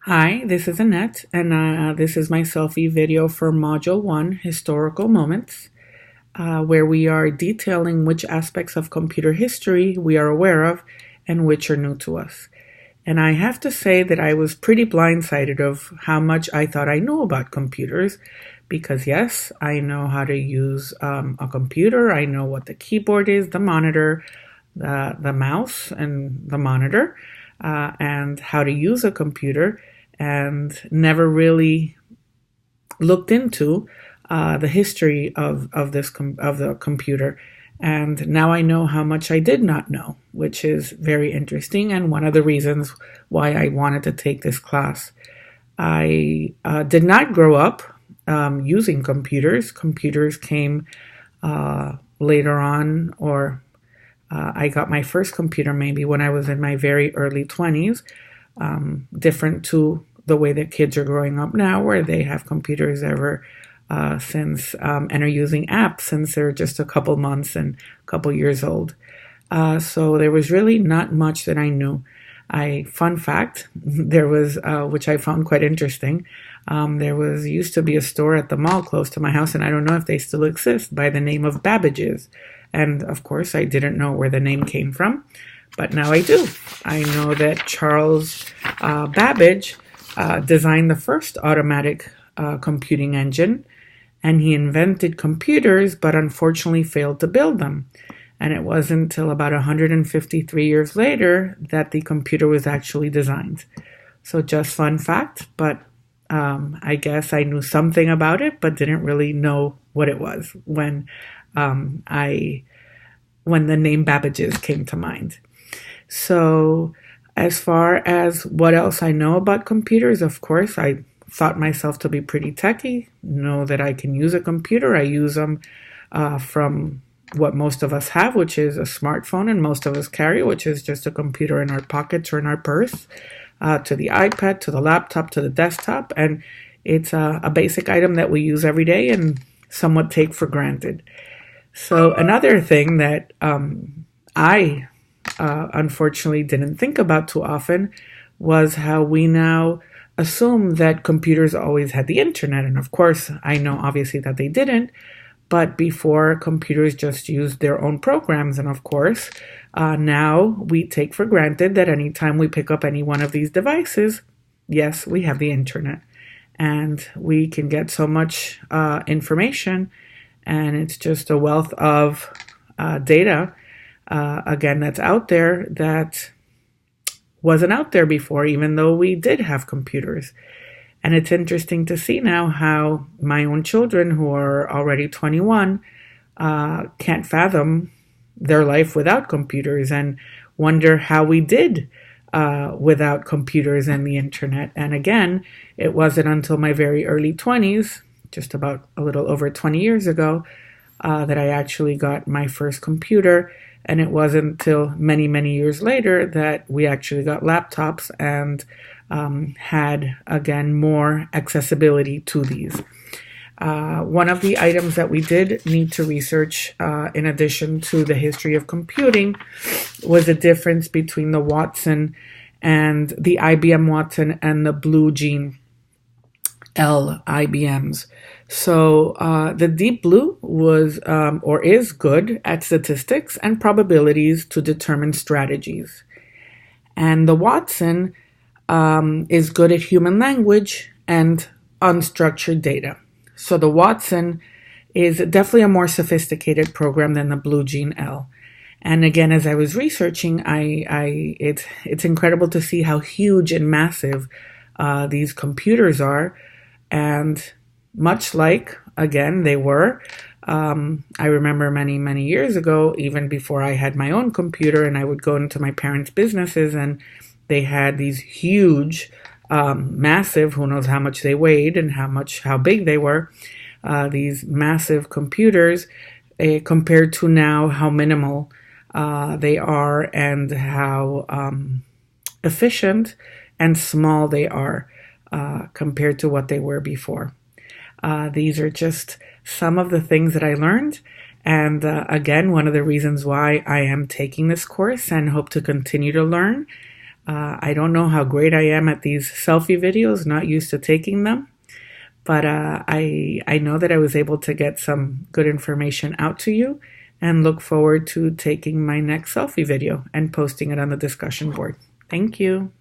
Hi, this is Annette, and this is my selfie video for Module 1, Historical Moments, where we are detailing which aspects of computer history we are aware of and which are new to us. And I have to say that I was pretty blindsided of how much I thought I knew about computers, because yes, I know how to use a computer, I know what the keyboard is, the monitor, the mouse, and the monitor, and how to use a computer, and never really looked into the history of the computer. And now I know how much I did not know, which is very interesting, and one of the reasons why I wanted to take this class. I did not grow up using computers. Computers came later on, or I got my first computer maybe when I was in my very early 20s, different to the way that kids are growing up now, where they have computers ever since and are using apps since they're just a couple months and a couple years old. So there was really not much that I knew. Fun fact, there was, which I found quite interesting. There was used to be a store at the mall close to my house, and I don't know if they still exist, by the name of Babbage's. And of course, I didn't know where the name came from, but now I do. I know that Charles Babbage designed the first automatic computing engine, and he invented computers, but unfortunately failed to build them. And it wasn't until about 153 years later that the computer was actually designed. So just fun fact, but I guess I knew something about it, but didn't really know what it was um, I when the name Babbage's came to mind. So as far as what else I know about computers, of course, I thought myself to be pretty techy, know that I can use a computer. I use them from what most of us have, which is a smartphone, and most of us carry, which is just a computer in our pockets or in our purse, to the iPad, to the laptop, to the desktop. And it's a basic item that we use every day and somewhat take for granted. So another thing that I unfortunately didn't think about too often was how we now assume that computers always had the internet. And of course, I know obviously that they didn't, but before, computers just used their own programs. And of course, now we take for granted that anytime we pick up any one of these devices, yes, we have the internet. And we can get so much information, and it's just a wealth of data, again, that's out there that wasn't out there before, even though we did have computers. And it's interesting to see now how my own children, who are already 21, can't fathom their life without computers, and wonder how we did without computers and the internet. And again, it wasn't until my very early 20s, just about a little over 20 years ago, that I actually got my first computer. And it wasn't until many, many years later that we actually got laptops and had, again, more accessibility to these. One of the items that we did need to research, in addition to the history of computing, was the difference between the Watson and the IBM Watson and the Blue Gene L IBMs. So the Deep Blue was or is good at statistics and probabilities to determine strategies. And the Watson is good at human language and unstructured data. So the Watson is definitely a more sophisticated program than the Blue Gene L. And again, as I was researching, it's incredible to see how huge and massive these computers are. And much like, again, they were, I remember many, many years ago, even before I had my own computer, and I would go into my parents' businesses, and they had these huge, massive, who knows how much they weighed and how big they were, these massive computers, compared to now how minimal they are, and how efficient and small they are compared to what they were before. These are just some of the things that I learned. And again, one of the reasons why I am taking this course and hope to continue to learn I don't know how great I am at these selfie videos, not used to taking them, but I know that I was able to get some good information out to you and look forward to taking my next selfie video and posting it on the discussion board. Thank you.